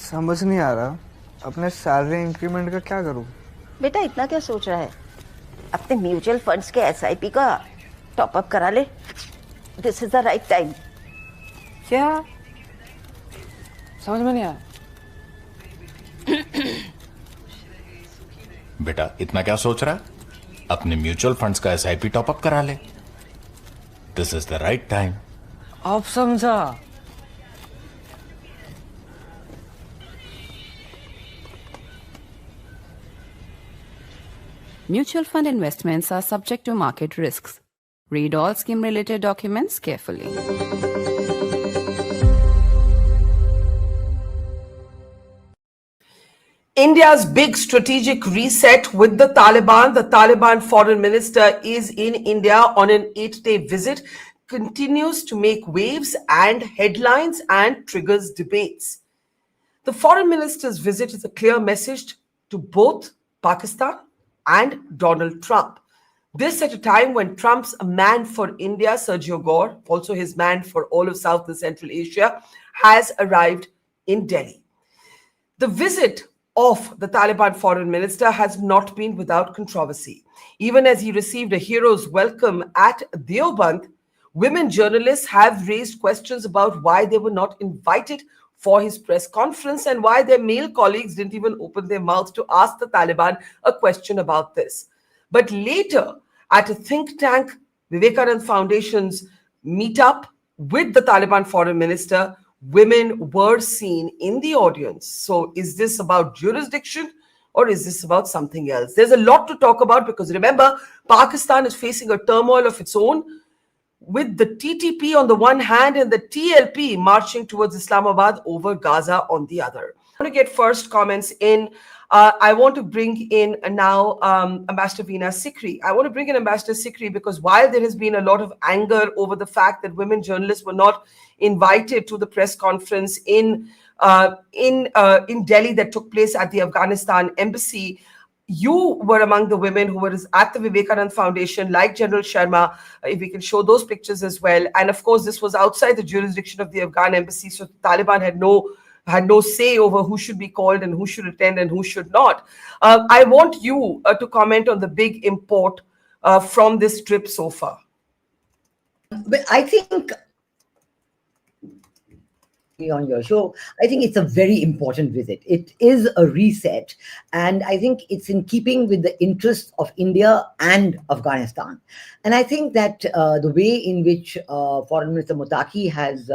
समझ नहीं आ रहा अपने सैलरी इंक्रीमेंट का क्या करूं। बेटा इतना क्या सोच रहा है? अपने म्यूचुअल फंड्स के एसआईपी का टॉप अप करा ले। This is the right time. क्या? समझ में नहीं आया। बेटा इतना क्या सोच रहा है? अपने म्यूचुअल फंड्स का एसआईपी टॉप अप करा ले। This is the right time. अब समझा। Mutual fund investments are subject to market risks. Read all scheme-related documents carefully. India's big strategic reset with the Taliban. The Taliban foreign minister is in India on an 8-day visit, continues to make waves and headlines and triggers debates. The foreign minister's visit is a clear message to both Pakistan and Donald Trump. This at a time when Trump's man for India, Sergio Gore, also his man for all of South and Central Asia, has arrived in Delhi. The visit of the Taliban foreign minister has not been without controversy. Even as he received a hero's welcome at Deoband, women journalists have raised questions about why they were not invited for his press conference and why their male colleagues didn't even open their mouths to ask the Taliban a question about this. But later, at a think tank, Vivekanand Foundation's meetup with the Taliban foreign minister, women were seen in the audience. So is this about jurisdiction or is this about something else? There's a lot to talk about because remember, Pakistan is facing a turmoil of its own, with the TTP on the one hand and the TLP marching towards Islamabad over Gaza on the other. I want to get first comments in. I want to bring in now Ambassador Veena Sikri. I want to bring in Ambassador Sikri because while there has been a lot of anger over the fact that women journalists were not invited to the press conference in Delhi that took place at the Afghanistan embassy, you were among the women who were at the Vivekanand Foundation, like General Sharma, if we can show those pictures as well. And of course, this was outside the jurisdiction of the Afghan embassy, so the Taliban had no say over who should be called and who should attend and who should not. I want you to comment on the big import from this trip so far. But I think on your show, I think it's a very important visit. It is a reset, and I think it's in keeping with the interests of India and Afghanistan. And I think that the way in which Foreign Minister Motaki has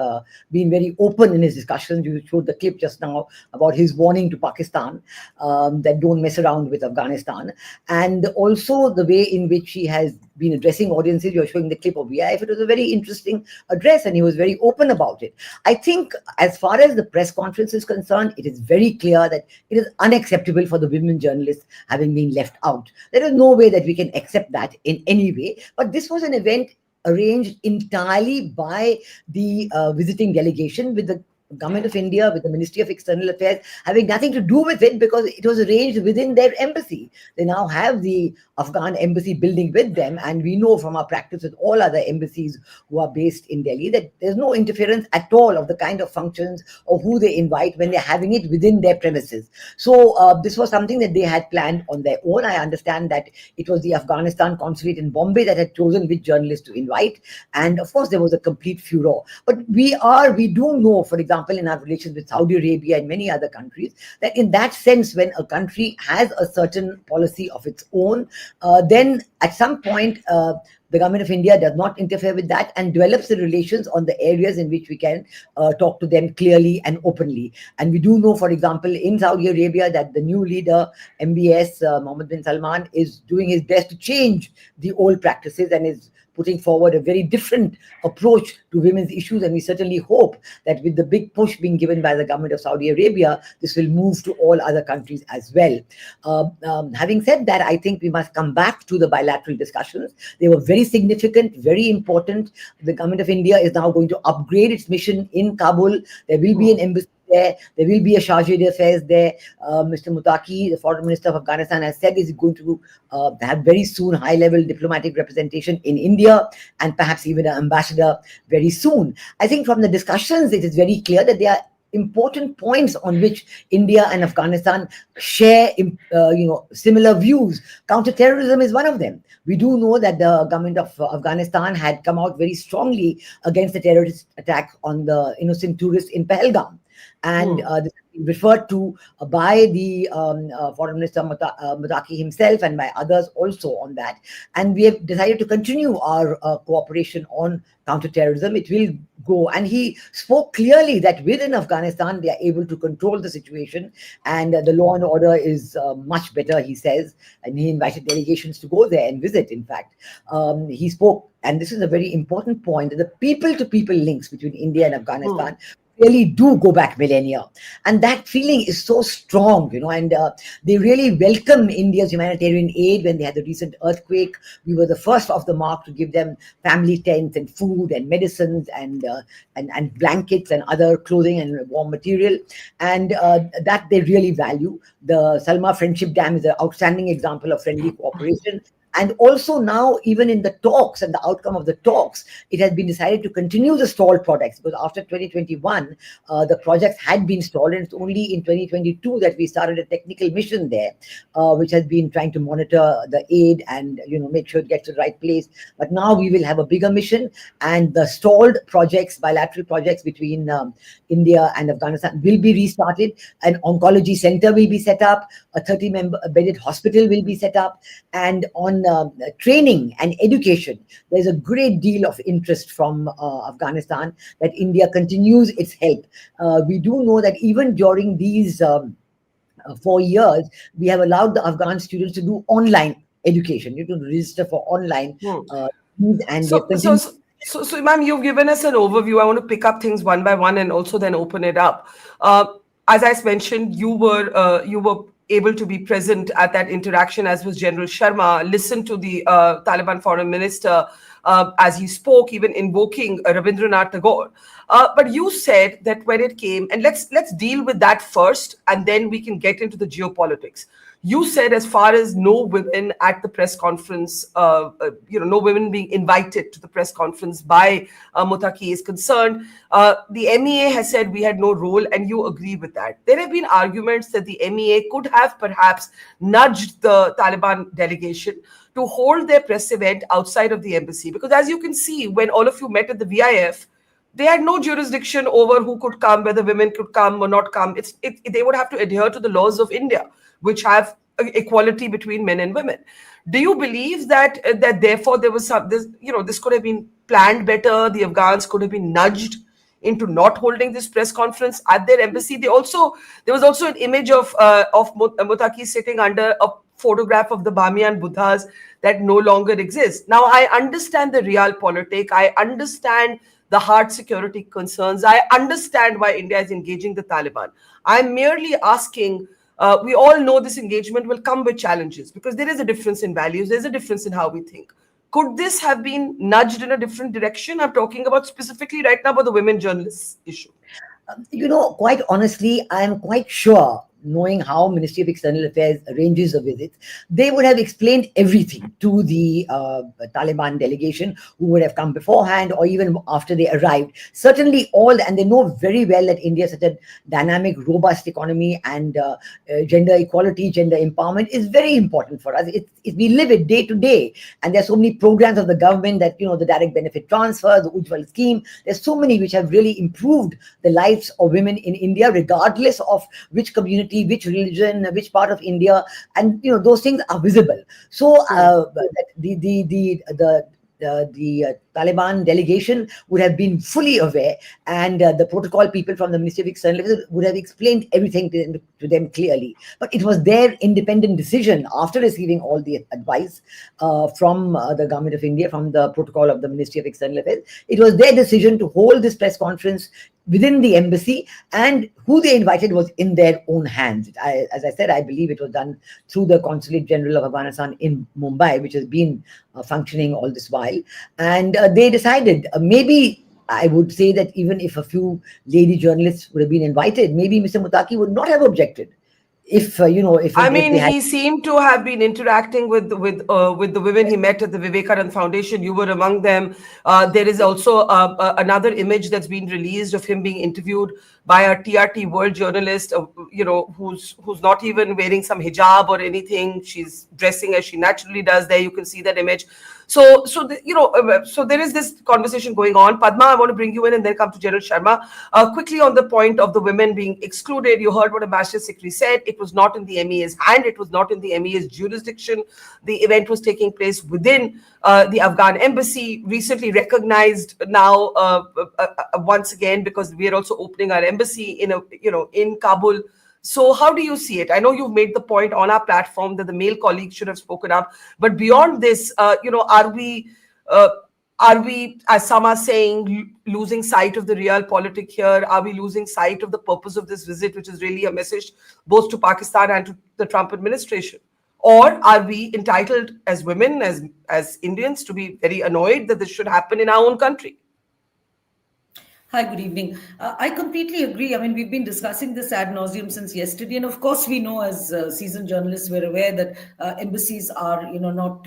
been very open in his discussions, you showed the clip just now about his warning to Pakistan that don't mess around with Afghanistan, and also the way in which he has been addressing audiences. You're showing the clip of VIF. It was a very interesting address, and he was very open about it. I think as far as the press conference is concerned, it is very clear that it is unacceptable for the women journalists having been left out. There is no way that we can accept that in any way. But this was an event arranged entirely by the visiting delegation, with the Government of India, with the Ministry of External Affairs having nothing to do with it because it was arranged within their embassy. They now have the Afghan embassy building with them, and we know from our practice with all other embassies who are based in Delhi that there's no interference at all of the kind of functions or who they invite when they're having it within their premises. So this was something that they had planned on their own. I understand that it was the Afghanistan consulate in Bombay that had chosen which journalists to invite, and of course there was a complete furor. But we do know, for example, in our relations with Saudi Arabia and many other countries, that in that sense, when a country has a certain policy of its own, then at some point the Government of India does not interfere with that and develops the relations on the areas in which we can talk to them clearly and openly. And we do know, for example, in Saudi Arabia, that the new leader, MBS, Mohammed bin Salman, is doing his best to change the old practices and is putting forward a very different approach to women's issues. And we certainly hope that with the big push being given by the government of Saudi Arabia, this will move to all other countries as well. Having said that, I think we must come back to the bilateral discussions. They were very significant, very important. The government of India is now going to upgrade its mission in Kabul. There will be an embassy there. There will be a charge d'affaires there. Mr. Mutaki, the foreign minister of Afghanistan, has said he's going to have very soon high-level diplomatic representation in India and perhaps even an ambassador very soon. I think from the discussions, it is very clear that they are important points on which India and Afghanistan share, similar views. Counterterrorism is one of them. We do know that the government of Afghanistan had come out very strongly against the terrorist attack on the innocent tourists in Pahalgam. And this has been referred to by the Foreign Minister Mutaki himself and by others also on that. And we have decided to continue our cooperation on counterterrorism. It will go. And he spoke clearly that within Afghanistan, they are able to control the situation and the law and order is much better, he says. And he invited delegations to go there and visit, in fact. He spoke, and this is a very important point, that the people-to-people links between India and Afghanistan really do go back millennia, and that feeling is so strong, and they really welcome India's humanitarian aid. When they had the recent earthquake, we were the first off the mark to give them family tents and food and medicines and blankets and other clothing and warm material, and that they really value. The Salma Friendship Dam is an outstanding example of friendly cooperation. And also now, even in the talks and the outcome of the talks, it has been decided to continue the stalled projects, because after 2021, the projects had been stalled, and it's only in 2022 that we started a technical mission there, which has been trying to monitor the aid and make sure it gets to the right place. But now we will have a bigger mission, and the stalled projects, bilateral projects between India and Afghanistan, will be restarted. An oncology center will be set up, a 30-bedded hospital will be set up, and on training and education, there's a great deal of interest from Afghanistan that India continues its help. We do know that even during these 4 years, we have allowed the Afghan students to do online education. You can register for online. And So, ma'am, you've given us an overview. I want to pick up things one by one and also then open it up. As I mentioned, you were able to be present at that interaction, as was General Sharma. Listen to the Taliban foreign minister as he spoke, even invoking Rabindranath Tagore. But you said that when it came, and let's deal with that first, and then we can get into the geopolitics. You said, as far as no women at the press conference, no women being invited to the press conference by Mutaki is concerned, the MEA has said we had no role, and you agree with that. There have been arguments that the MEA could have perhaps nudged the Taliban delegation to hold their press event outside of the embassy, because as you can see, when all of you met at the VIF, they had no jurisdiction over who could come, whether women could come or not come. They would have to adhere to the laws of India, which have equality between men and women. Do you believe that therefore there was this could have been planned better? The Afghans could have been nudged into not holding this press conference at their embassy. There was also an image of Mutaki sitting under a photograph of the Bamiyan Buddhas that no longer exists. Now, I understand the realpolitik. I understand the hard security concerns. I understand why India is engaging the Taliban. I'm merely asking, we all know this engagement will come with challenges, because there is a difference in values, there's a difference in how we think. Could this have been nudged in a different direction? I'm talking about specifically right now about the women journalists issue. Quite honestly, I am quite sure, knowing how Ministry of External Affairs arranges the visits, they would have explained everything to the Taliban delegation, who would have come beforehand or even after they arrived. Certainly and they know very well that India is such a dynamic, robust economy, and gender equality, gender empowerment is very important for us. We live it day to day, and there's so many programs of the government that, the direct benefit transfer, the Ujjwal scheme, there's so many which have really improved the lives of women in India, regardless of which community, which religion, which part of India, and those things are visible. So the Taliban delegation would have been fully aware, and the protocol people from the Ministry of External Affairs would have explained everything to them clearly. But it was their independent decision, after receiving all the advice from the Government of India, from the protocol of the Ministry of External Affairs. It was their decision to hold this press conference within the embassy, and who they invited was in their own hands. As I said, I believe it was done through the Consulate General of Afghanistan in Mumbai, which has been functioning all this while. And they decided, maybe I would say that even if a few lady journalists would have been invited, maybe Mr. Mutaki would not have objected. if if I if mean, they had. he seemed to have been interacting with the women he met at the Vivekanand Foundation. You were among them. There is also another image that's been released of him being interviewed by a TRT world journalist. Who's not even wearing some hijab or anything. She's dressing as she naturally does. There, you can see that image. So there is this conversation going on. Padma, I want to bring you in and then come to General Sharma. Quickly on the point of the women being excluded, you heard what Ambassador Sikri said. It was not in the MEA's hand. It was not in the MEA's jurisdiction. The event was taking place within the Afghan embassy, recently recognized now once again, because we are also opening our embassy in Kabul. So how do you see it? I know you've made the point on our platform that the male colleagues should have spoken up, but beyond this, uh, are we, as some are saying, losing sight of the realpolitik here? Are we losing sight of the purpose of this visit, which is really a message both to Pakistan and to the Trump administration? Or are we entitled as women, as Indians, to be very annoyed that this should happen in our own country? Hi, good evening. I completely agree. I mean, we've been discussing this ad nauseum since yesterday, and of course, we know as seasoned journalists, we're aware that embassies are, not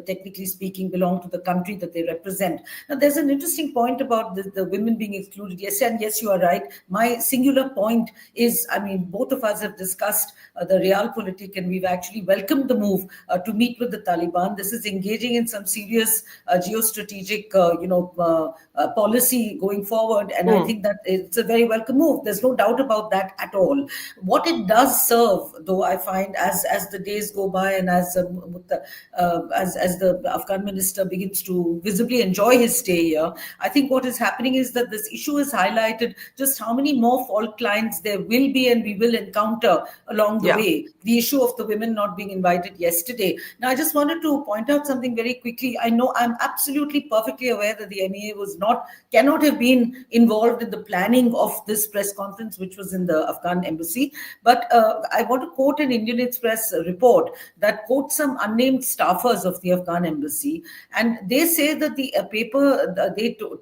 technically speaking, belong to the country that they represent. Now, there's an interesting point about the women being excluded. Yes, and yes, you are right. My singular point is, I mean, both of us have discussed the realpolitik, and we've actually welcomed the move to meet with the Taliban. This is engaging in some serious geostrategic, policy going forward. And I think that it's a very welcome move. There's no doubt about that at all. What it does serve, though, I find as the days go by and as the Afghan minister begins to visibly enjoy his stay here, I think what is happening is that this issue has highlighted just how many more fault lines there will be and we will encounter along the way. The issue of the women not being invited yesterday. Now, I just wanted to point out something very quickly. I know I'm absolutely perfectly aware that the MEA cannot have been involved in the planning of this press conference, which was in the Afghan embassy. But I want to quote an Indian Express report that quotes some unnamed staffers of the Afghan embassy. And they say that the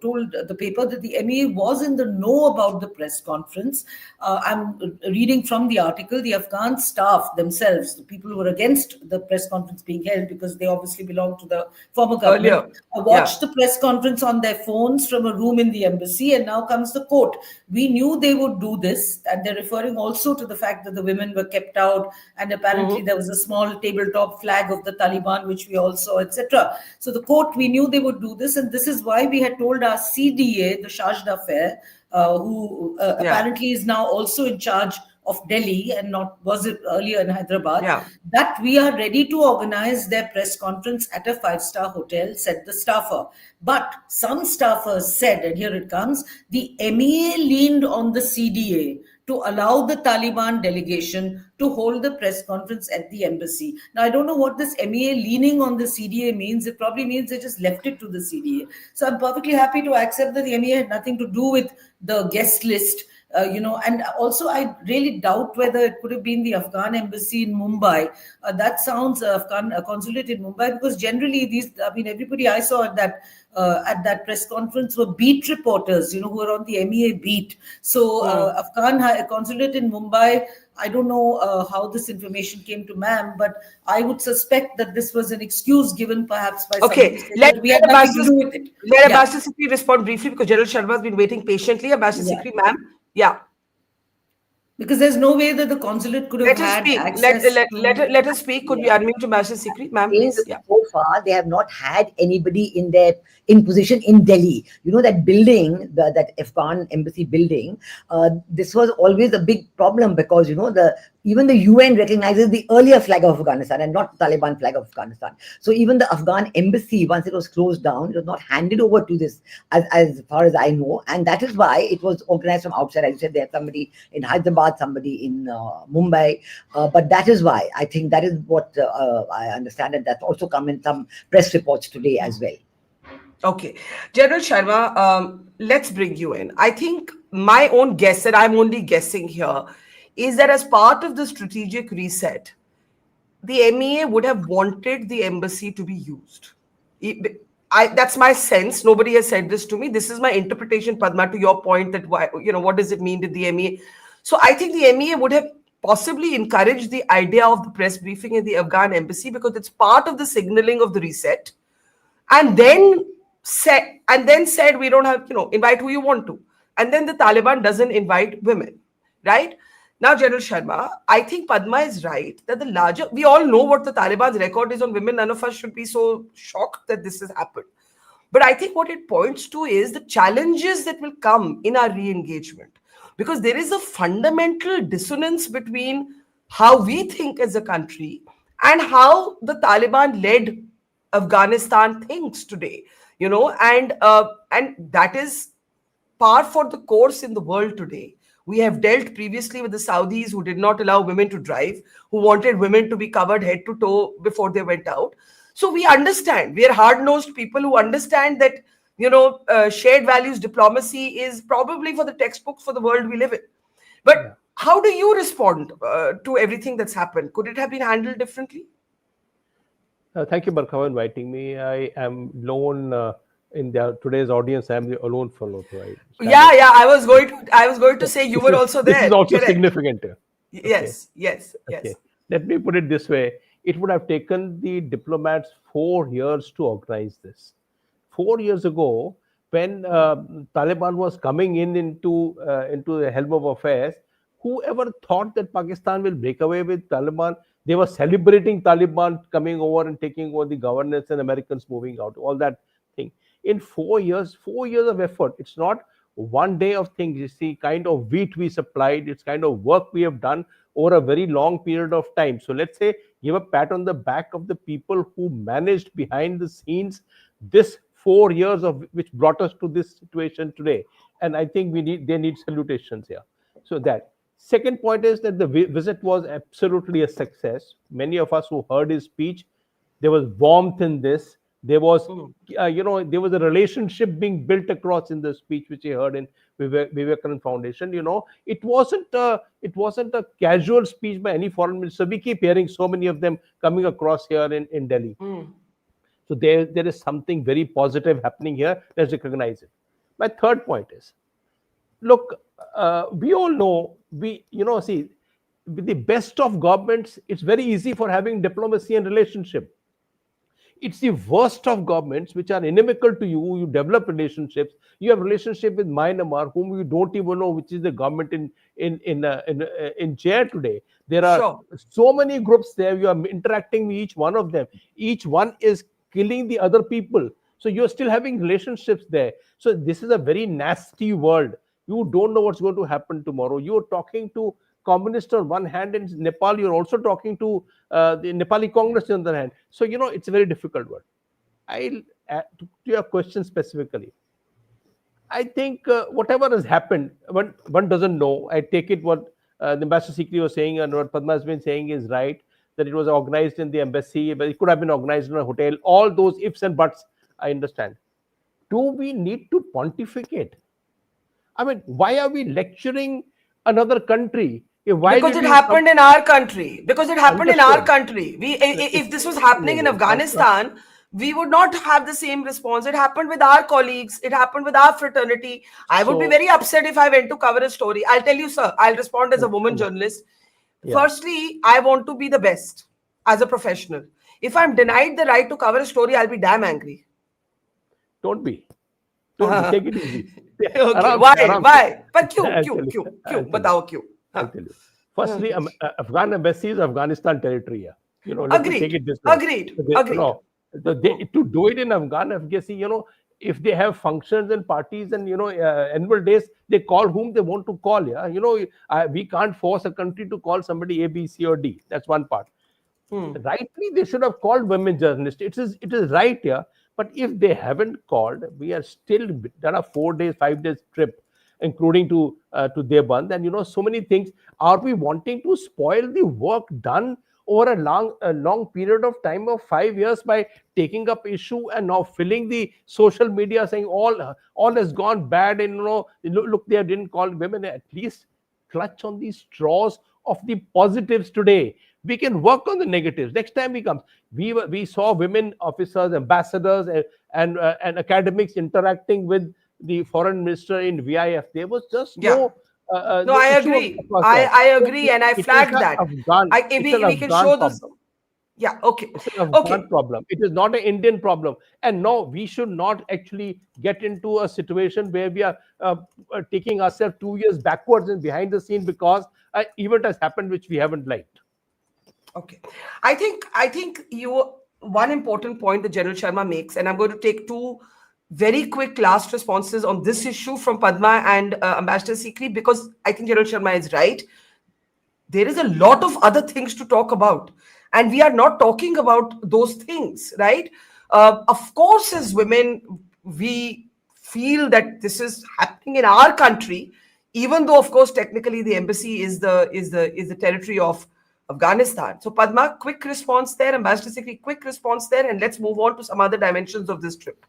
told the paper that the MEA was in the know about the press conference. I'm reading from the article. The Afghan staff themselves, the people who were against the press conference being held because they obviously belong to the former government, watched the press conference on their phones from a room in the embassy. And now comes the quote. We knew they would do this. And they're referring also to the fact that the women were kept out. And apparently there was a small tabletop flag of the Taliban, which we all saw, etc. So the quote, we knew they would do this. And this is why we had told our CDA, the charge d'affaires, who apparently is now also in charge of Delhi and was it earlier in Hyderabad, that we are ready to organize their press conference at a 5-star hotel, said the staffer. But some staffers said, and here it comes, the MEA leaned on the CDA to allow the Taliban delegation to hold the press conference at the embassy. Now, I don't know what this MEA leaning on the CDA means. It probably means they just left it to the CDA. So I'm perfectly happy to accept that the MEA had nothing to do with the guest list. And also I really doubt whether it could have been the Afghan embassy in Mumbai. That sounds Afghan consulate in Mumbai, because generally everybody I saw at that press conference were beat reporters, who were on the MEA beat. So Afghan consulate in Mumbai, I don't know how this information came to ma'am, but I would suspect that this was an excuse given perhaps by somebody saying that we had nothing to do with it. Let Ambassador Sikri respond briefly, because General Sharma has been waiting patiently. Ambassador Sikri, ma'am. Yeah. Because there's no way that the consulate could have had access let us speak. Could we unmute Ambassador Sikri, ma'am, please? So far, they have not had anybody in position in Delhi. That building, that Afghan embassy building, this was always a big problem, because even the UN recognizes the earlier flag of Afghanistan and not the Taliban flag of Afghanistan. So even the Afghan embassy, once it was closed down, it was not handed over to this, as far as I know. And that is why it was organized from outside. As you said, they had somebody in Hyderabad, somebody in Mumbai. But that is why, I think that is what I understand. And that's also come in some press reports today as well. Okay. General Sharma, let's bring you in. I think my own guess, and I'm only guessing here, is that as part of the strategic reset, the MEA would have wanted the embassy to be used. That's my sense. Nobody has said this to me. This is my interpretation, Padma, to your point that what does it mean to the MEA? So I think the MEA would have possibly encouraged the idea of the press briefing in the Afghan embassy because it's part of the signaling of the reset, and then said we don't have, invite who you want to, and then the Taliban doesn't invite women, right? Now, General Sharma, I think Padma is right that the larger, we all know what the Taliban's record is on women. None of us should be so shocked that this has happened. But I think what it points to is the challenges that will come in our re-engagement, because there is a fundamental dissonance between how we think as a country and how the Taliban-led Afghanistan thinks today, and that is par for the course in the world today. We have dealt previously with the Saudis who did not allow women to drive, who wanted women to be covered head to toe before they went out. So we understand. We are hard-nosed people who understand that, shared values diplomacy is probably for the textbooks for the world we live in. But how do you respond to everything that's happened? Could it have been handled differently? Thank you, Barkha, for inviting me. I am lone in today's audience. I am the alone fellow. Right? Yeah. I was going to say you were also there. This is also Correct. significant. Yes. Okay. Let me put it this way. It would have taken the diplomats 4 years to organize this. 4 years ago, when Taliban was coming into the helm of affairs, whoever thought that Pakistan will break away with Taliban, they were celebrating Taliban coming over and taking over the governance and Americans moving out, all that thing. In 4 years of effort, it's not one day of things. It's the kind of wheat we supplied, it's kind of work we have done over a very long period of time. So let's say, give a pat on the back of the people who managed behind the scenes this 4 years of which brought us to this situation today. And I think they need salutations here. So that. Second point is that the visit was absolutely a success. Many of us who heard his speech, there was warmth in this. There was, there was a relationship being built across in the speech which he heard in Vivekanand Foundation. It wasn't a casual speech by any foreign minister. We keep hearing so many of them coming across here in Delhi. So there is something very positive happening here. Let's recognize it. My third point is, look, we all know, see, with the best of governments, it's very easy for having diplomacy and relationship. It's the worst of governments which are inimical to you. You develop relationships. You have relationship with Myanmar, whom you don't even know which is the government in chair today. There are so many groups there. You are interacting with each one of them. Each one is killing the other people. So you're still having relationships there. So this is a very nasty world. You don't know what's going to happen tomorrow. You're talking to communists on one hand, in Nepal, you're also talking to the Nepali Congress on the other hand. So, it's a very difficult word. I'll add to your question specifically. I think whatever has happened, one doesn't know. I take it what the Ambassador Sikri was saying and what Padma has been saying is right, that it was organized in the embassy, but it could have been organized in a hotel. All those ifs and buts, I understand. Do we need to pontificate? I mean, why are we lecturing another country? Because it happened in our country. If this was happening in Afghanistan, we would not have the same response. It happened with our colleagues. It happened with our fraternity. I would be very upset if I went to cover a story. I'll tell you, sir, I'll respond as a woman journalist. Firstly, I want to be the best as a professional. If I'm denied the right to cover a story, I'll be damn angry. Don't be. Take it easy. Okay. Why? But क्यों? बताओ क्यों? I'll tell you. Firstly, Afghan embassy is Afghanistan territory. Agreed. No, to do it in Afghan embassy, if they have functions and parties and annual days, they call whom they want to call. We can't force a country to call somebody A, B, C, or D. That's one part. Rightly, they should have called women journalists. It is right here. But if they haven't called, we are still done a 4 days, 5 days trip, including to Deoband, and so many things. Are we wanting to spoil the work done over a long period of time of 5 years by taking up issue and now filling the social media saying all has gone bad and look, they didn't call women? At least clutch on the straws of the positives today. We can work on the negatives. Next time we come, we saw women officers, ambassadors, and academics interacting with the foreign minister in VIF. There was just No, the I issue agree. across there. I So agree, and I it is flagged an that. Afghan, it's an We can Afghan show this. problem. Yeah. Okay. It's an Okay. Afghan problem. It is not an Indian problem. And no, we should not actually get into a situation where we are taking ourselves 2 years backwards and behind the scene because an event has happened which we haven't liked. Okay. I think you one important point that General Sharma makes, and I'm going to take two very quick last responses on this issue from Padma and Ambassador Sikri, because I think General Sharma is right. There is a lot of other things to talk about, and we are not talking about those things, right? Of course, as women, we feel that this is happening in our country, even though, of course, technically the embassy is the territory of Afghanistan. So, Padma, quick response there. Ambassador Sikri, quick response there, and let's move on to some other dimensions of this trip.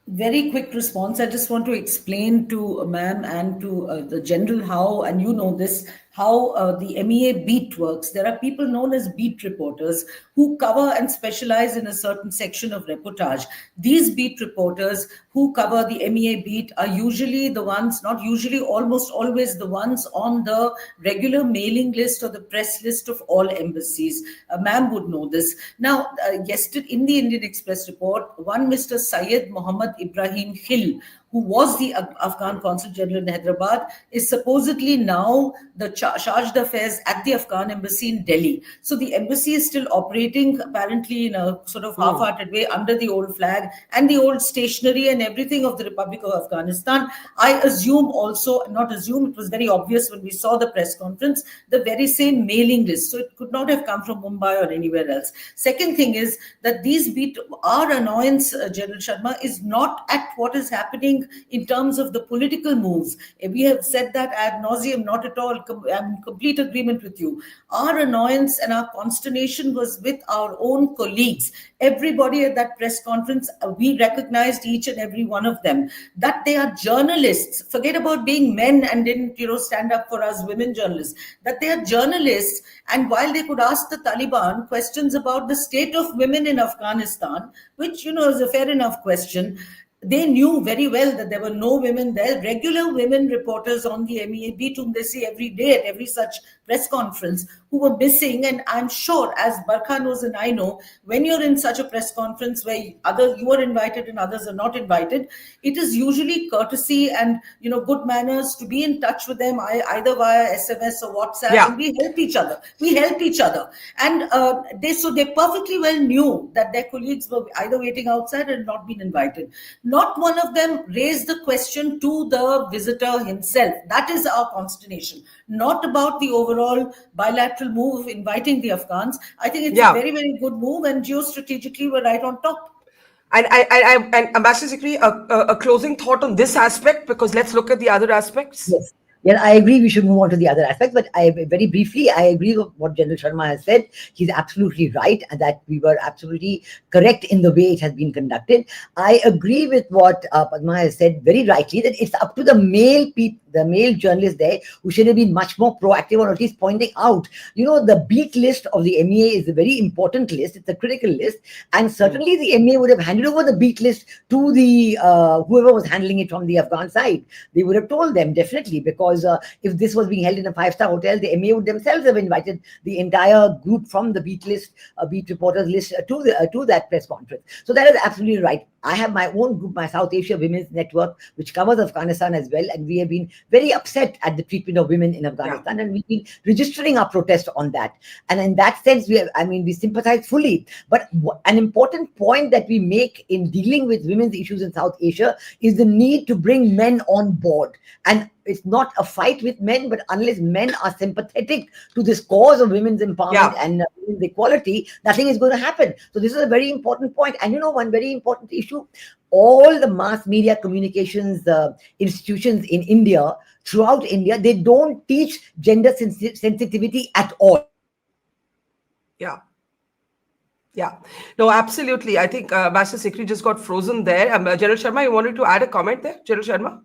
Very quick response. I just want to explain to ma'am and to the general how, and you know this, how the MEA beat works. There are people known as beat reporters who cover and specialize in a certain section of reportage. These beat reporters who cover the MEA beat are usually the ones, not usually, almost always the ones on the regular mailing list or the press list of all embassies. Ma'am would know this. Now, yesterday in the Indian Express report, one Mr. Syed Mohammed Ibrahim Hill, who was the Afghan Consul General in Hyderabad, is supposedly now the chargé d'affaires at the Afghan embassy in Delhi. So the embassy is still operating apparently in a sort of half-hearted way under the old flag and the old stationery and everything of the Republic of Afghanistan. I assume also, not assume, it was very obvious when we saw the press conference, the very same mailing list. So it could not have come from Mumbai or anywhere else. Second thing is that our annoyance, General Sharma, is not at what is happening in terms of the political moves. We have said that ad nauseum, not at all. I'm in complete agreement with you. Our annoyance and our consternation was with our own colleagues. Everybody at that press conference, we recognized each and every one of them, that they are journalists. Forget about being men and didn't, stand up for us women journalists, that they are journalists. And while they could ask the Taliban questions about the state of women in Afghanistan, which, is a fair enough question, they knew very well that there were no women there, regular women reporters on the MEA beat whom they see every day at every such press conference, who were missing. And I'm sure, as Barkha knows and I know, when you're in such a press conference where you are invited and others are not invited, it is usually courtesy and good manners to be in touch with them either via SMS or WhatsApp, and we help each other. And they perfectly well knew that their colleagues were either waiting outside and not been invited. Not one of them raised the question to the visitor himself. That is our consternation, not about the overall bilateral move of inviting the Afghans. I think it's a very, very good move, and geostrategically we're right on top. And Ambassador Sikri, a closing thought on this aspect, because let's look at the other aspects. Yes. Yeah, I agree. We should move on to the other aspects, but very briefly, I agree with what General Sharma has said. He's absolutely right, and that we were absolutely correct in the way it has been conducted. I agree with what Padma has said very rightly, that it's up to the male journalists there who should have been much more proactive, or at least pointing out. The beat list of the MEA is a very important list. It's a critical list, and certainly the MEA would have handed over the beat list to the whoever was handling it from the Afghan side. They would have told them definitely, because if this was being held in a 5-star hotel, the MEA would themselves have invited the entire group from the beat reporters list to that press conference. So that is absolutely right. I have my own group, my South Asia Women's Network, which covers Afghanistan as well, and we have been very upset at the treatment of women in Afghanistan, and we've been registering our protest on that. And in that sense, we sympathize fully. But an important point that we make in dealing with women's issues in South Asia is the need to bring men on board. And it's not a fight with men, but unless men are sympathetic to this cause of women's empowerment and women's equality, nothing is going to happen. So this is a very important point. And one very important issue, all the mass media communications institutions in India, throughout India, they don't teach gender sensitivity at all. Yeah. No, absolutely. I think Master Sikri just got frozen there. General Sharma, you wanted to add a comment there? General Sharma?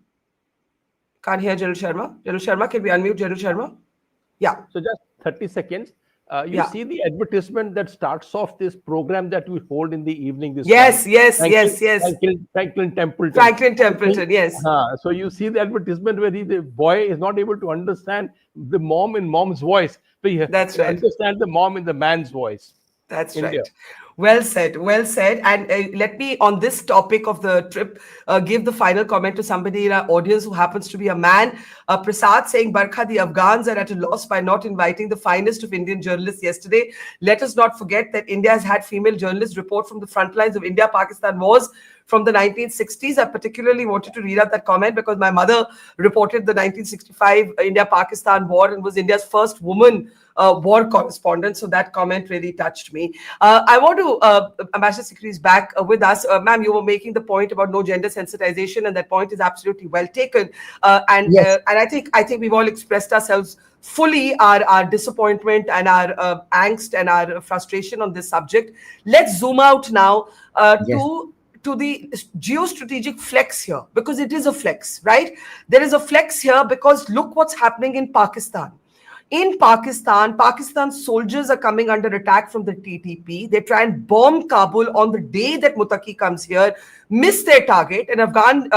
Can't hear General Sharma. General Sharma, can we unmute General Sharma? Yeah. So just 30 seconds. You see the advertisement that starts off this program that we hold in the evening. This Yes, one, yes, yes, yes. Franklin Templeton. Franklin Templeton, yes. So you see the advertisement where the boy is not able to understand the mom in mom's voice, but he That's right. understand the mom in the man's voice. That's India. right. Well said. Well said. And let me, on this topic of the trip, give the final comment to somebody in our audience who happens to be a man. Prasad saying, Barkha, the Afghans are at a loss by not inviting the finest of Indian journalists yesterday. Let us not forget that India has had female journalists report from the front lines of India-Pakistan wars from the 1960s. I particularly wanted to read out that comment because my mother reported the 1965 India-Pakistan war and was India's first woman war correspondent. So that comment really touched me. I want to, Ambassador Sikri is back with us. Ma'am, you were making the point about no gender sensitization, and that point is absolutely well taken. And I think we've all expressed ourselves fully, our disappointment and our angst and our frustration on this subject. Let's zoom out now to the geostrategic flex here, because it is a flex, right? There is a flex here because look what's happening in Pakistan. In Pakistan, Pakistan's soldiers are coming under attack from the TTP. They try and bomb Kabul on the day that Muttaqi comes here, miss their target. An Afghan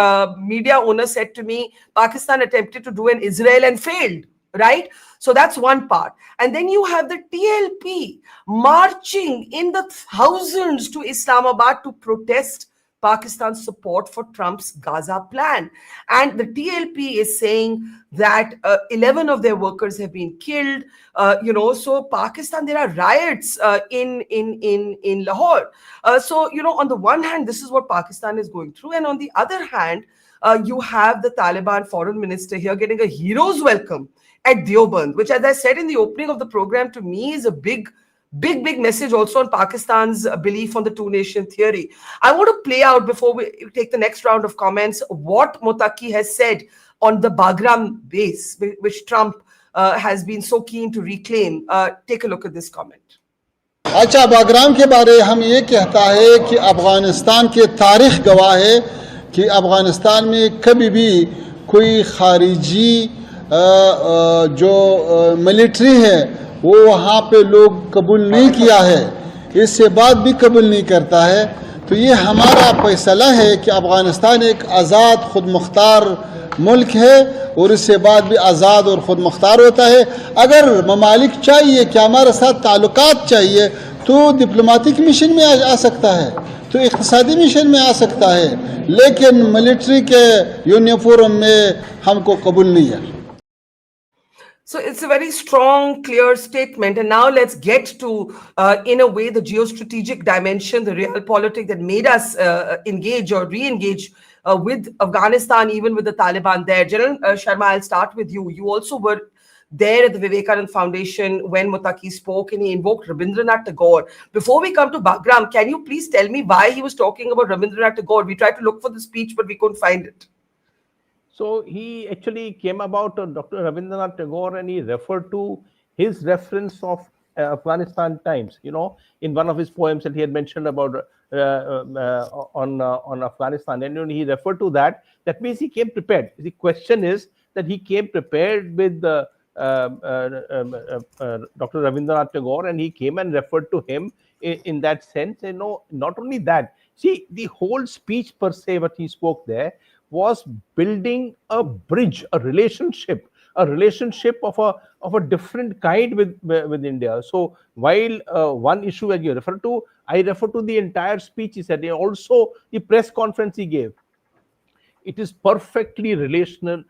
media owner said to me, Pakistan attempted to do an Israel and failed, right? So that's one part. And then you have the TLP marching in the thousands to Islamabad to protest Pakistan's support for Trump's Gaza plan. And the TLP is saying that 11 of their workers have been killed. So Pakistan, there are riots in Lahore. So, on the one hand, this is what Pakistan is going through. And on the other hand, you have the Taliban foreign minister here getting a hero's welcome at Deoband, which, as I said in the opening of the program, to me is a big message also on Pakistan's belief on the two-nation theory. I want to play out, before we take the next round of comments, what Muttaqi has said on the Bagram base, which Trump has been so keen to reclaim. Take a look at this comment. अच्छा, Bagram के बारे हम ये कहता है कि अफगानिस्तान के तारीख गवाह है कि अफगानिस्तान में कभी भी कोई खारिजी जो मिलिट्री है वो वहाँ पे लोग कबूल नहीं किया है, इससे बात भी कबूल नहीं करता है। तो ये हमारा फैसला है कि अफगानिस्तान एक आज़ाद खुद मुख्तार मुल्क है और इससे बाद भी आज़ाद और ख़ुद मुख्तार होता है। अगर ममालिक चाहिए कि हमारे साथ ताल्लुकात चाहिए तो डिप्लोमेटिक मिशन में आ सकता है, तो इक़्तिसादी मिशन में आ सकता है, लेकिन मिलिट्री के यूनिफॉर्म में हमको कबूल नहीं है। So it's a very strong, clear statement. And now let's get to, in a way, the geostrategic dimension, the realpolitik that made us engage or re-engage with Afghanistan, even with the Taliban there. General Sharma, I'll start with you. You also were there at the Vivekanand Foundation when Muttaqi spoke and he invoked Rabindranath Tagore. Before we come to Bagram, can you please tell me why he was talking about Rabindranath Tagore? We tried to look for the speech, but we couldn't find it. So he actually came about Dr. Rabindranath Tagore and he referred to his reference of Afghanistan times, in one of his poems that he had mentioned about on Afghanistan. And he referred to that. That means he came prepared. The question is that he came prepared with Dr. Rabindranath Tagore, and he came and referred to him in that sense. And not only that, see, the whole speech per se, what he spoke there, was building a bridge, a relationship of a different kind with India. So while one issue that you refer to, I refer to the entire speech he said, and also the press conference he gave. It is perfectly relational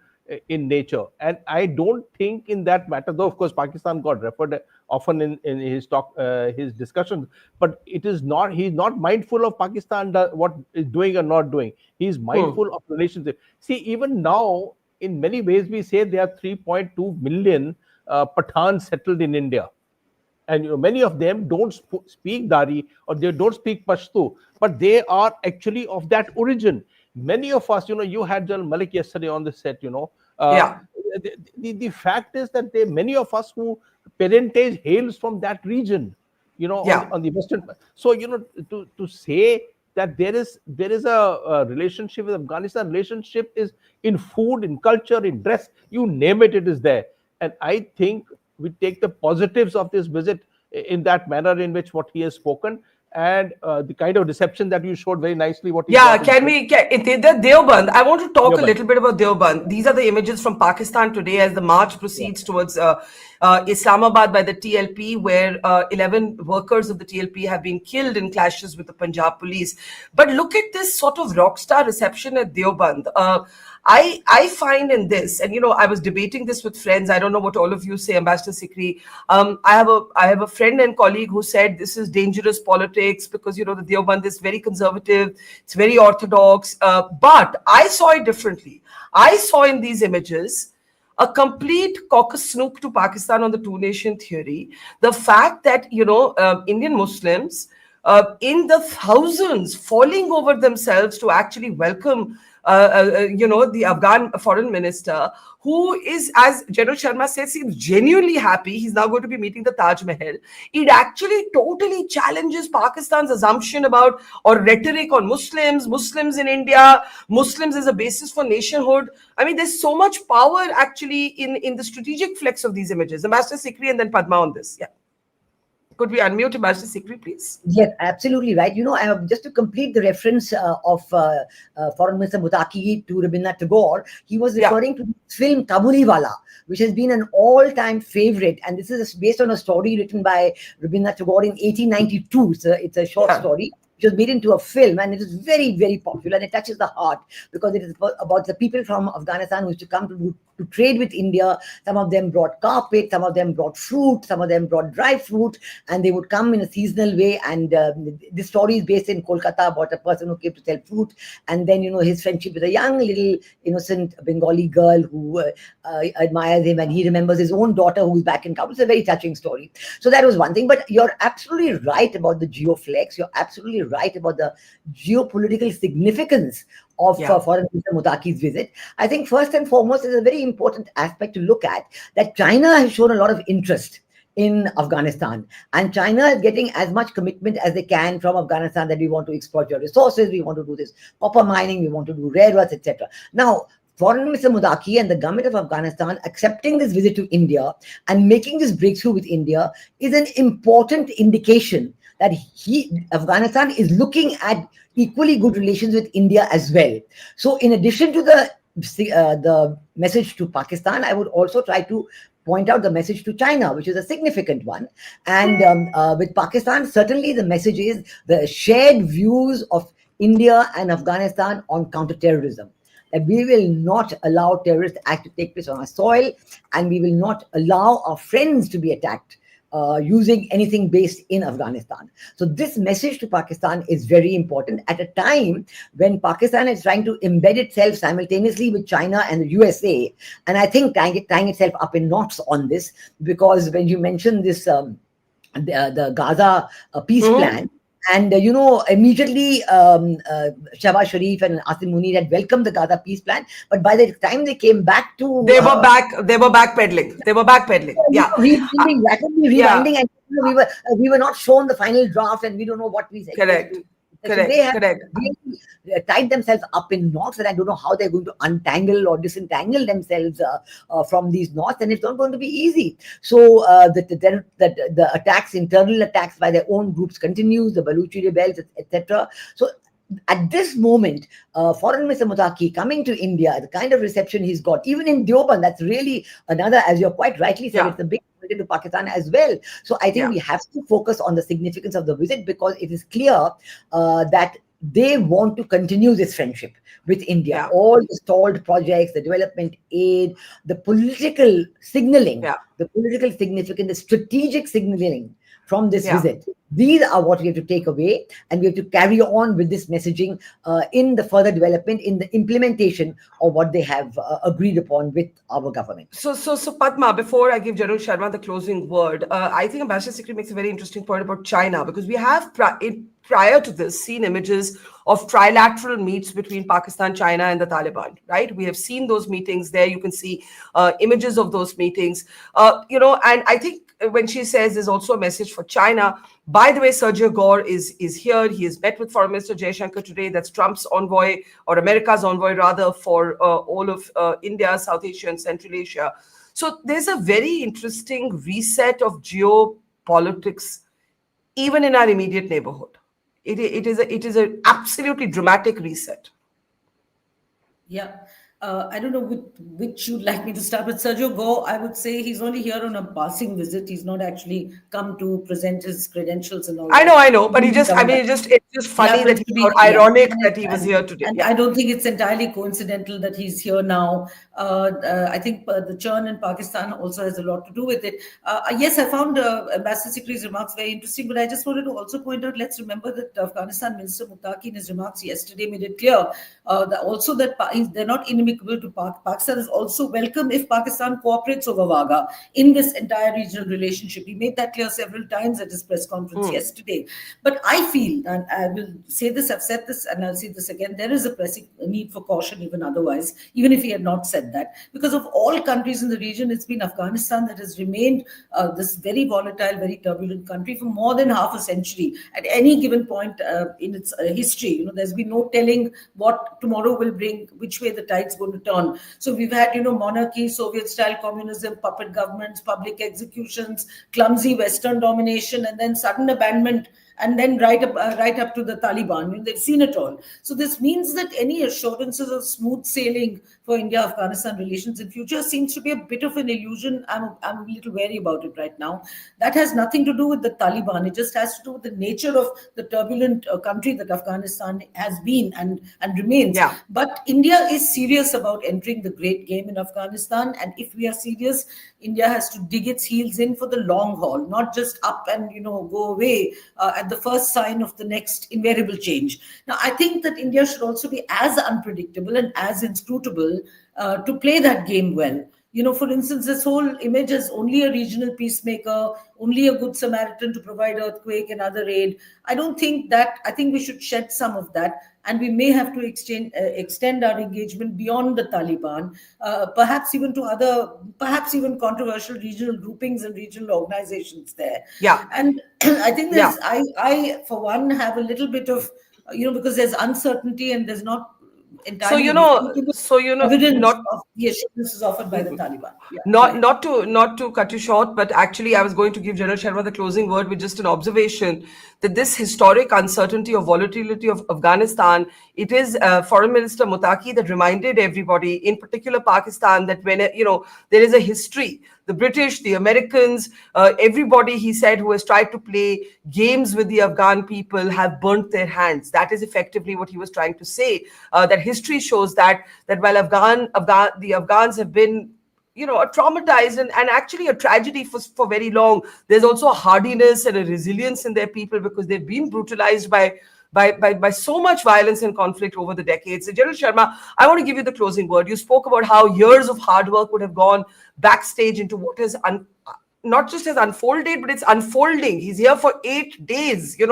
in nature, and I don't think in that matter, though of course Pakistan got referred often in his talk, his discussions, but it is not, he's not mindful of Pakistan what is doing or not doing. He's mindful of relationship. See, even now in many ways we say there are 3.2 million Pathans settled in India, and many of them don't speak Dari or they don't speak Pashto, but they are actually of that origin. Many of us, you had General Malik yesterday on the set, the fact is that many of us who parentage hails from that region, on the western. So, to say that there is a relationship with Afghanistan, relationship is in food, in culture, in dress, you name it, it is there. And I think we take the positives of this visit in that manner in which what he has spoken, and the kind of deception that you showed very nicely what he Yeah, got can we, the Deoband, I want to talk a Deoband. little bit about Deoband. These are the images from Pakistan today as the march proceeds towards Islamabad by the TLP, where 11 workers of the TLP have been killed in clashes with the Punjab police. But look at this sort of rock star reception at Deoband. I find in this, and I was debating this with friends. I don't know what all of you say, Ambassador Sikri. I have a friend and colleague who said this is dangerous politics because the Deoband is very conservative, it's very orthodox. But I saw it differently. I saw in these images a complete cock snook to Pakistan on the two-nation theory. The fact that Indian Muslims in the thousands falling over themselves to actually welcome the Afghan foreign minister, who is, as General Sharma says, seems genuinely happy. He's now going to be meeting the Taj Mahal. It actually totally challenges Pakistan's assumption about or rhetoric on Muslims in India, Muslims as a basis for nationhood. I mean, there's so much power actually in the strategic flex of these images. Ambassador Sikri and then Padma on this. Yeah. Could we unmute Ambassador Sikri, please? Yes, absolutely right. I have just to complete the reference of Foreign Minister Mutaki to Rabindranath Tagore. He was referring to the film Kabuliwala, which has been an all-time favorite. And this is based on a story written by Rabindranath Tagore in 1892. It's a short story. It was made into a film, and it is very, very popular, and it touches the heart because it is about the people from Afghanistan who used to come to trade with India. Some of them brought carpet, some of them brought fruit, some of them brought dry fruit, and they would come in a seasonal way. And this story is based in Kolkata about a person who came to sell fruit, and then his friendship with a young little innocent Bengali girl who admires him, and he remembers his own daughter who is back in Kabul. It's a very touching story. So that was one thing. But you're absolutely right about the geoflex. You're absolutely right about the geopolitical significance of Foreign Minister Mutaki's visit. I think first and foremost is a very important aspect to look at, that China has shown a lot of interest in Afghanistan, and China is getting as much commitment as they can from Afghanistan that we want to exploit your resources, we want to do this copper mining, we want to do rare earths, etc. Now, Foreign Minister Mutaki and the government of Afghanistan accepting this visit to India and making this breakthrough with India is an important indication that Afghanistan is looking at equally good relations with India as well. So in addition to the message to Pakistan, I would also try to point out the message to China, which is a significant one. And with Pakistan, certainly the message is the shared views of India and Afghanistan on counterterrorism. That we will not allow terrorist acts to take place on our soil, and we will not allow our friends to be attacked using anything based in Afghanistan. So this message to Pakistan is very important at a time when Pakistan is trying to embed itself simultaneously with China and the USA. And I think tying itself up in knots on this, because when you mentioned this, the Gaza peace plan, and immediately Shahbaz Sharif and Asim Munir had welcomed the Gaza peace plan, but by the time they came back to they were backpedaling. Yeah, rapidly rewinding, and we were not shown the final draft, and we don't know what we said. Correct. They have really tied themselves up in knots, and I don't know how they're going to untangle or disentangle themselves from these knots, and it's not going to be easy. So the attacks, internal attacks by their own groups continues, the Baluchi rebels, etc. So at this moment, Foreign Minister Mutaki coming to India, the kind of reception he's got, even in Deoband, that's really another, as you're quite rightly said, it's a big to Pakistan as well. So I think we have to focus on the significance of the visit, because it is clear that they want to continue this friendship with India. All the stalled projects, the development aid, the political signaling, the political significance, the strategic signaling from this visit. These are what we have to take away, and we have to carry on with this messaging in the further development, in the implementation of what they have agreed upon with our government. So Padma, before I give General Sharma the closing word, I think Ambassador Sikri makes a very interesting point about China, because we have prior to this seen images of trilateral meets between Pakistan, China, and the Taliban, right? We have seen those meetings there. You can see images of those meetings, and I think when she says there's also a message for China. By the way, Sergio Gore is here. He has met with Foreign Minister Jaishankar today. That's Trump's envoy, or America's envoy rather, for all of India, South Asia, and Central Asia. So there's a very interesting reset of politics, even in our immediate neighborhood. It is a absolutely dramatic reset. Yeah. I don't know which you'd like me to start with. Sergio Go, I would say he's only here on a passing visit. He's not actually come to present his credentials and all that. I know, but He's it's just He funny that happens to be, or yeah. ironic that he was here today. And Yeah. I don't think it's entirely coincidental that he's here now. I think the churn in Pakistan also has a lot to do with it. Yes, I found Ambassador Sikri's remarks very interesting, but I just wanted to also point out, let's remember that Afghanistan Minister Muttaqi in his remarks yesterday made it clear that they're not inimical to Pakistan is also welcome if Pakistan cooperates over Wagah in this entire regional relationship. He made that clear several times at his press conference yesterday. But I feel, and I will say this, I've said this, and I'll say this again, there is a pressing need for caution even otherwise, even if he had not said that. Because of all countries in the region, it's been Afghanistan that has remained this very volatile, very turbulent country for more than half a century. At any given point in its history, there's been no telling what tomorrow will bring, which way the tide's going to turn. So we've had, monarchy, Soviet-style communism, puppet governments, public executions, clumsy Western domination, and then sudden abandonment, and then right up to the Taliban. They've seen it all. So this means that any assurances of smooth sailing for India-Afghanistan relations in future seems to be a bit of an illusion. I'm a little wary about it right now. That has nothing to do with the Taliban. It just has to do with the nature of the turbulent country that Afghanistan has been and remains. Yeah. But India is serious about entering the great game in Afghanistan. And if we are serious, India has to dig its heels in for the long haul, not just up and go away at the first sign of the next invariable change. Now, I think that India should also be as unpredictable and as inscrutable to play that game well. For instance, this whole image as only a regional peacemaker, only a good Samaritan to provide earthquake and other aid. I think we should shed some of that, and we may have to extend our engagement beyond the Taliban, perhaps even controversial regional groupings and regional organizations there. Yeah. And I think I, for one, have a little bit of, because there's uncertainty and there's not entirely evidence of the assurances offered by the Taliban. Yeah. Not to cut you short, but actually I was going to give General Sharma the closing word with just an observation that this historic uncertainty or volatility of Afghanistan, it is Foreign Minister Muttaqi that reminded everybody, in particular Pakistan, that when there is a history, the British, the Americans, everybody, he said, who has tried to play games with the Afghan people have burnt their hands. That is effectively what he was trying to say. That history shows that while the Afghans have been traumatized and actually a tragedy for very long, there's also a hardiness and a resilience in their people because they've been brutalized by so much violence and conflict over the decades. So, General Sharma, I want to give you the closing word. You spoke about how years of hard work would have gone backstage into what is not just has unfolded, but it's unfolding. He's here for 8 days, and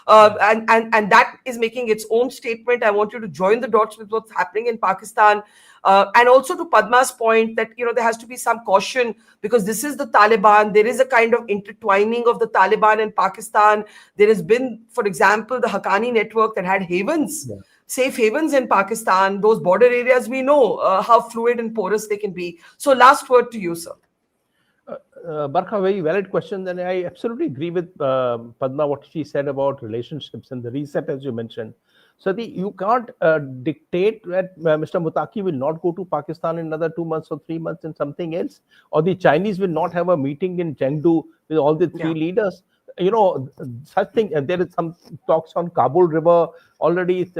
that is making its own statement. I want you to join the dots with what's happening in Pakistan. And also to Padma's point that, there has to be some caution because this is the Taliban. There is a kind of intertwining of the Taliban and Pakistan. There has been, for example, the Haqqani network that had havens. Yeah. Safe havens in Pakistan. Those border areas, we know how fluid and porous they can be. So last word to you, sir. Barkha, very valid question. And I absolutely agree with Padma, what she said about relationships and the reset, as you mentioned. So you can't dictate that Mr. Muttaqi will not go to Pakistan in another 2 months or 3 months and something else, or the Chinese will not have a meeting in Chengdu with all the three leaders. Such thing. There is some talks on Kabul River already.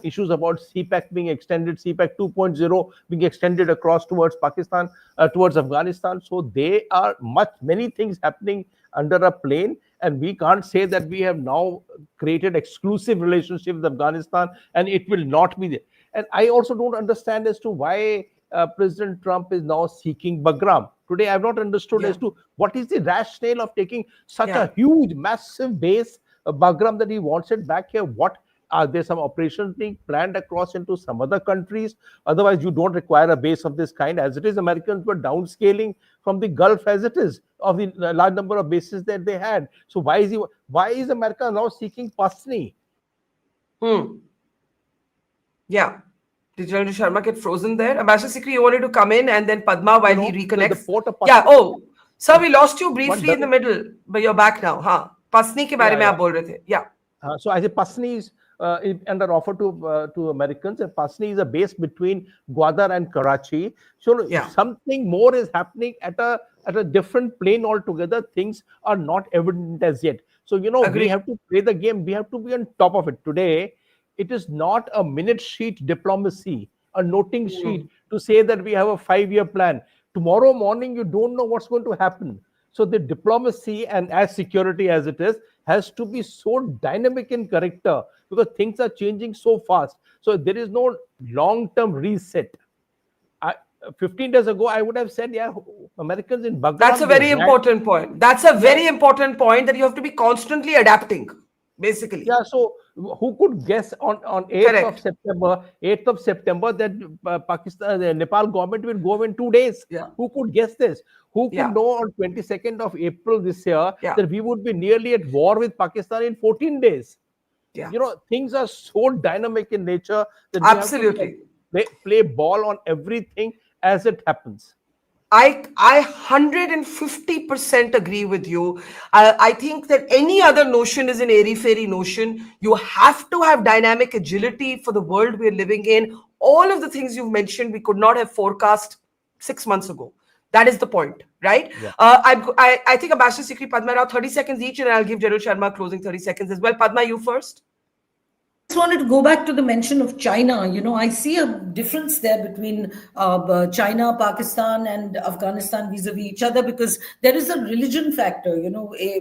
Issues about CPEC being extended, CPEC 2.0 being extended across towards Pakistan, towards Afghanistan. So there are many things happening under a plane, and we can't say that we have now created exclusive relationship with Afghanistan and it will not be there. And I also don't understand as to why President Trump is now seeking Bagram. Today, I have not understood as to what is the rationale of taking such a huge, massive base, Bagram, that he wants it back here. What are there some operations being planned across into some other countries? Otherwise, you don't require a base of this kind. As it is, Americans were downscaling from the Gulf as it is, of the large number of bases that they had. So why is America now seeking Pasni? Yeah. Did General Sharma get frozen there? Ambassador Sikri, you wanted to come in and then Padma while he reconnects. The port of Pasni. Sir, we lost you briefly What in the middle, but you're back now. हाँ, पसनी के बारे में आप बोल रहे थे. Yeah. So I say Pasni is under offer to Americans, and Pasni is a base between Gwadar and Karachi. So something more is happening at a different plane altogether. Things are not evident as yet. So we have to play the game. We have to be on top of it. Today, it is not a minute sheet diplomacy, a noting sheet to say that we have a 5-year plan. Tomorrow morning, you don't know what's going to happen. So the diplomacy and as security as it is has to be so dynamic in character because things are changing so fast. So there is no long-term reset. 15 days ago, I would have said, yeah, Americans in Bagram. That's a very important point. That's a very important point that you have to be constantly adapting, basically. Yeah, so who could guess on 8th of September that Pakistan, the Nepal government will go in 2 days? Yeah. Who could guess this? Who could know on 22nd of April this year that we would be nearly at war with Pakistan in 14 days? Yeah. Things are so dynamic in nature that absolutely we have to play ball on everything as it happens. I 150% agree with you. I think that any other notion is an airy-fairy notion. You have to have dynamic agility for the world we're living in. All of the things you've mentioned, we could not have forecast 6 months ago. That is the point, right? Yeah. I think Ambassador Sikri, Padma, now 30 seconds each, and I'll give General Sharma closing 30 seconds as well. Padma, you first. I just wanted to go back to the mention of China. I see a difference there between China, Pakistan, and Afghanistan vis-a-vis each other because there is a religion factor,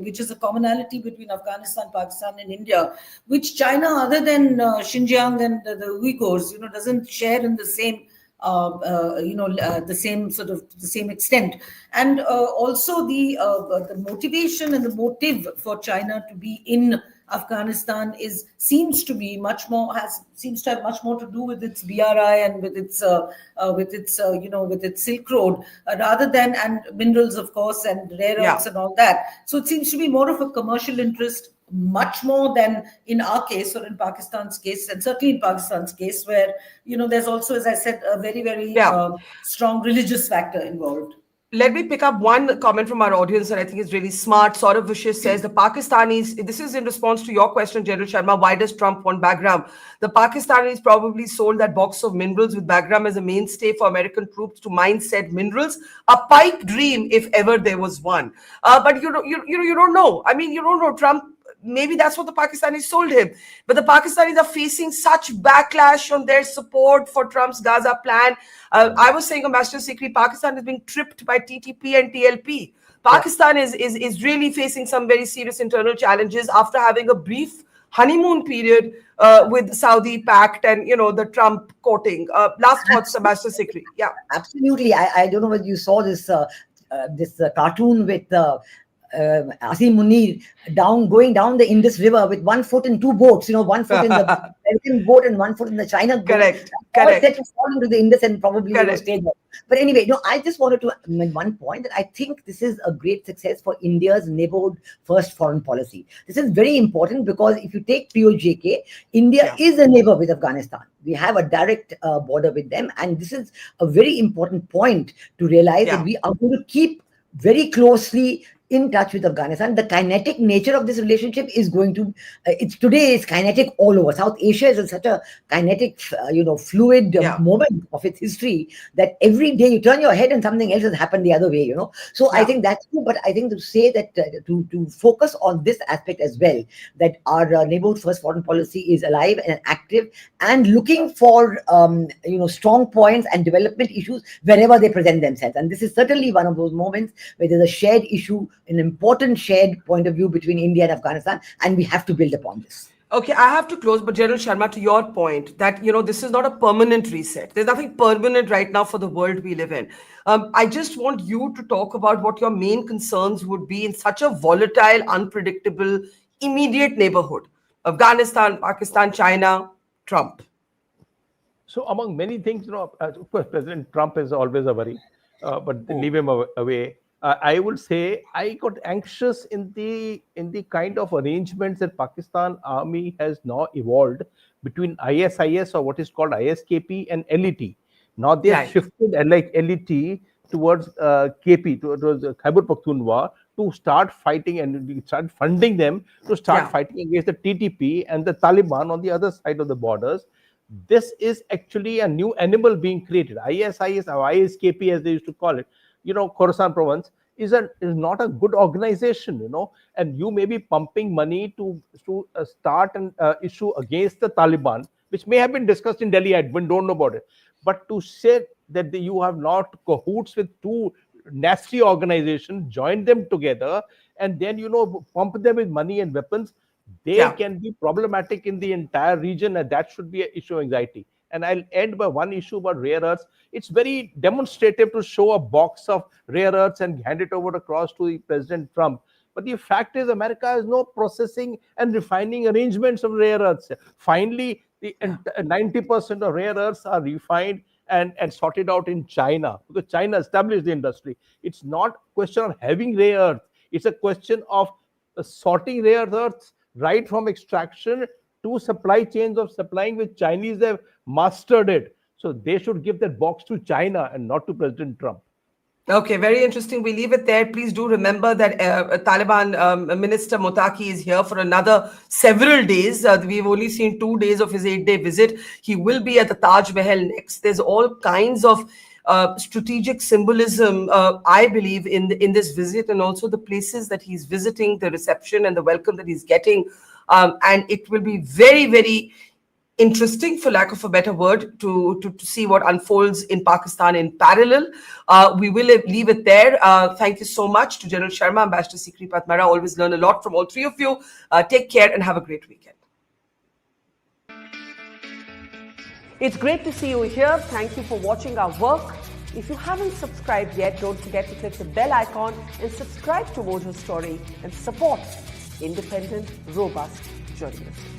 which is a commonality between Afghanistan, Pakistan, and India, which China, other than Xinjiang and the Uyghurs, doesn't share in the same. The same extent, and also the motivation and the motive for China to be in Afghanistan seems to have much more to do with its BRI and with its Silk Road rather than and minerals, of course, and rare earths and all that. So it seems to be more of a commercial interest, much more than in our case or in Pakistan's case, and certainly in Pakistan's case, where there's also, as I said, a very, very strong religious factor involved. Let me pick up one comment from our audience that I think is really smart. Saurav Vishis says the Pakistanis, this is in response to your question, General Sharma, why does Trump want Bagram? The Pakistanis probably sold that box of minerals with Bagram as a mainstay for American troops to mine said minerals. A pipe dream, if ever there was one. But you don't know. I mean, you don't know. Trump, maybe that's what the Pakistanis sold him. But the Pakistanis are facing such backlash on their support for Trump's Gaza plan. I was saying, Ambassador Sikri, Pakistan is being tripped by TTP and TLP. Pakistan is really facing some very serious internal challenges after having a brief honeymoon period with Saudi pact and, the Trump courting. Last thoughts, Ambassador Sikri. Yeah. Absolutely. I don't know whether you saw this cartoon with Asim Munir going down the Indus River with 1 foot in 2 boats, one foot in the American boat and 1 foot in the China boat. Correct. Set to fall into the Indus and probably stay there. But anyway, I just wanted to make one point that I think this is a great success for India's neighborhood first foreign policy. This is very important because if you take POJK, India is a neighbor with Afghanistan. We have a direct border with them. And this is a very important point to realize that we are going to keep very closely in touch with Afghanistan. The kinetic nature of this relationship is going to, today is kinetic all over. South Asia is such a kinetic, fluid moment of its history that every day you turn your head and something else has happened the other way, So I think that's true, but I think to say that, to focus on this aspect as well, that our neighborhood first foreign policy is alive and active and looking for, strong points and development issues wherever they present themselves. And this is certainly one of those moments where there's a shared issue, an important shared point of view between India and Afghanistan, and we have to build upon this. Okay, I have to close, but General Sharma, to your point that, this is not a permanent reset. There's nothing permanent right now for the world we live in. I just want you to talk about what your main concerns would be in such a volatile, unpredictable, immediate neighborhood. Afghanistan, Pakistan, China, Trump. So among many things, of course, President Trump is always a worry, but leave him away. I would say I got anxious in the kind of arrangements that Pakistan Army has now evolved between ISIS or what is called ISKP and LET. Now they have shifted like LET towards KP, towards Khyber Pakhtunkhwa, to start fighting and start funding them to start fighting against the TTP and the Taliban on the other side of the borders. This is actually a new animal being created. ISIS or ISKP, as they used to call it, Khorasan province is not a good organization, and you may be pumping money to start an issue against the Taliban, which may have been discussed in Delhi. I don't know about it, but to say that you have not cahoots with two nasty organizations, join them together, and then pump them with money and weapons, they can be problematic in the entire region, and that should be an issue of anxiety. And I'll end by one issue about rare earths. It's very demonstrative to show a box of rare earths and hand it over across to the President Trump. But the fact is, America has no processing and refining arrangements of rare earths. Finally, the 90% of rare earths are refined and sorted out in China, because China established the industry. It's not a question of having rare earth. It's a question of sorting rare earths right from extraction to supply chains of supplying, which Chinese have mastered it. So they should give that box to China and not to President Trump. Okay, very interesting. We leave it there. Please do remember that Taliban Minister Motaki is here for another several days. We've only seen 2 days of his 8-day visit. He will be at the Taj Mahal next. There's all kinds of strategic symbolism, I believe, in this visit, and also the places that he's visiting, the reception and the welcome that he's getting. And it will be very, very interesting, for lack of a better word, to see what unfolds in Pakistan in parallel. We will leave it there. Thank you so much to General Sharma, Ambassador Sikri, Padma. Always learn a lot from all three of you. Take care and have a great weekend. It's great to see you here. Thank you for watching our work. If you haven't subscribed yet, don't forget to click the bell icon and subscribe to Mojo Story and support independent, robust journalism.